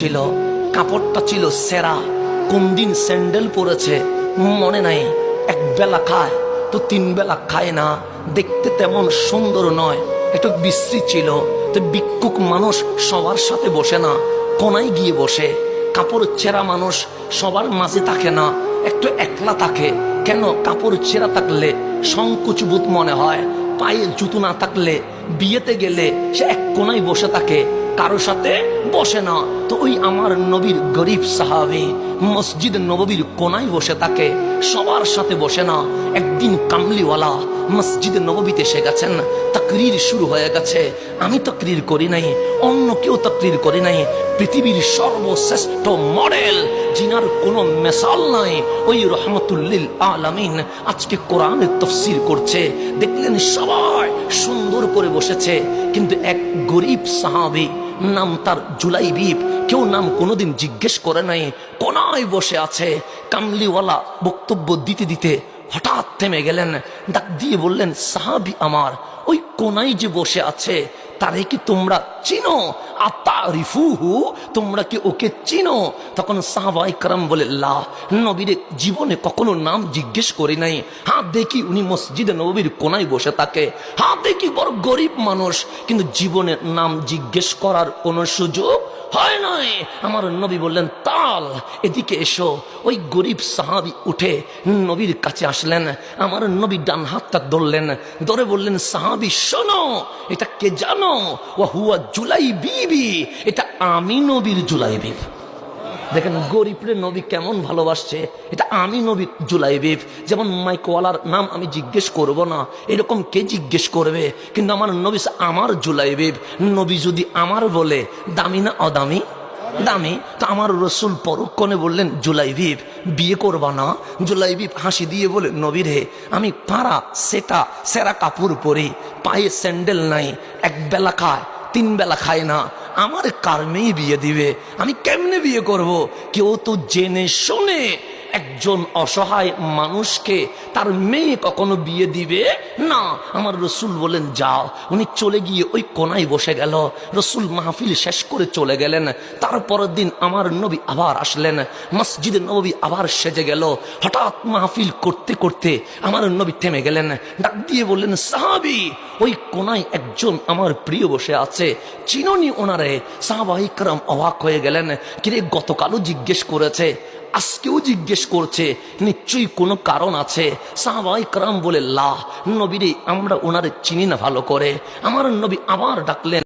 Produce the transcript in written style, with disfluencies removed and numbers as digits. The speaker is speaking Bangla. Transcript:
ছিল, কাপড়টা ছিল সেরা। কোন দিন স্যান্ডেল পরেছে মনে নাই। এক বেলা খায় তো তিন বেলা খায় না, দেখতে তেমন সুন্দর নয়, একটু বিশ্রী ছিল। তো ভিক্ষুক মানুষ সবার সাথে বসে না, কোনায় গিয়ে বসে। কাপড় ছেঁড়া মানুষ সবার মাঝে থাকে না, একটু একলা থাকে। কেন? কাপড় ছেঁড়া থাকলে সংকুচবোধ মনে হয়, পায়ে জুতো না থাকলে বিয়েতে গেলে সে এক কোনায় বসে থাকে, কারো সাথে বসে না। তো ওই আমার নবীর গরিব সাহাবী মসজিদ নববীর কোনায় বসে থাকে, সবার সাথে বসে না। একদিন কামলিওয়ালা মসজিদ নববীতে এসে গেছেন, তাকরীর শুরু হয়ে গেছে। আমি তাকরীর করি নাই, অন্য কেউ তাকরীর করি নাই। পৃথিবীর সর্বশ্রেষ্ঠ মডেল, জিনার কোনো মেসাল নাই, ওই রহমতুল্লিল আলামিন আজকে কোরআনের তাফসীর করছে। দেখলেন সবাই সুন্দর করে বসেছে, কিন্তু এক গরিব সাহাবী, নাম তার জুলাইবিব, কেউ নাম কোনোদিন জিজ্ঞেস করে নাই, কোনায় বসে আছে। কামলিওয়ালা বক্তব্য দিতে দিতে হঠাৎ থেমে গেলেন, ডাক দিয়ে বললেন, সাহাবী আমার, ওই কোনায় যে বসে আছে তারে কি তোমরা চিনো? আতারিফুহু, তোমরা কি ওকে চিনো? তখন সাহাবায়ে কেরাম বলে, লা, নবীর জীবনে কখনো নাম জিজ্ঞেস করি নাই। হ্যাঁ দেখি উনি মসজিদে নববীর কোনায় বসে থাকে, হ্যাঁ দেখি বড় গরিব মানুষ, কিন্তু জীবনে নাম জিজ্ঞেস করার কোনো সুযোগ হয় নাই। আমার নবী বললেন, তাল এদিকে এসো। ওই গরিব সাহাবী উঠে নবীর কাছে আসলেন। আমার নবী ডান হাতটা ধরলেন, ধরে বললেন, সাহাবী শোনো, এটা কে জানো? ওয়া হুয়া জুলাইবিবি, এটা আমি নবীর জুলাইবিব। দেখেন গরিবরে নবী কেমন ভালোবাসছে। এটা আমি নবী জুলাইবিব। যেমন মাইকওয়ালার নাম আমি জিজ্ঞেস করব না, এরকম কে জিজ্ঞেস করবে? কিন্তু আমার নবী আমার জুলাইবিব। নবী যদি আমার বলে, দামি না অদামি? দামি। তো আমার রসুল পরক্ষণে বললেন, জুলাইবিব বিয়ে করবা না? জুলাইবিব হাসি দিয়ে বলে, নবী রে, আমি পাড়া সেরা কাপড় পরি, পায়ে স্যান্ডেল নাই, এক বেলা খায় তিন বেলা খায় না, আমার কার মেয়ে বিয়ে দিবে? আমি কেমনে বিয়ে করব? কেউ তো জেনে শুনে একজন অসহায় মানুষকে তার মেয়ে কখনো বিয়ে দিবে না। আমার রসুল বলেন, যাও। উনি চলে গিয়ে ওই কোনায় বসে গেল। রসুল মাহফিল শেষ করে চলে গেলেন। তারপরের দিন আমার নবী আবার আসলেন, মসজিদে নববী আবার সেজে গেল। হঠাৎ মাহফিল করতে করতে আমার নবী থেমে গেলেন, ডাক দিয়ে বললেন, সাহাবী, ওই কোনায় একজন আমার প্রিয় বসে আছে, চিনোনি ওনারে? সাহাবায়ে কেরাম অবাক হয়ে গেলেন, কিরে গতকালও জিজ্ঞেস করেছে, আজকেও জিজ্ঞেস করছে, নিশ্চয়ই কোনো কারণ আছে। সাহাবায়ে কেরাম বলে, লা, নবী রে, আমরা ওনারে চিনি না ভালো করে। আমার নবী আবার ডাকলেন।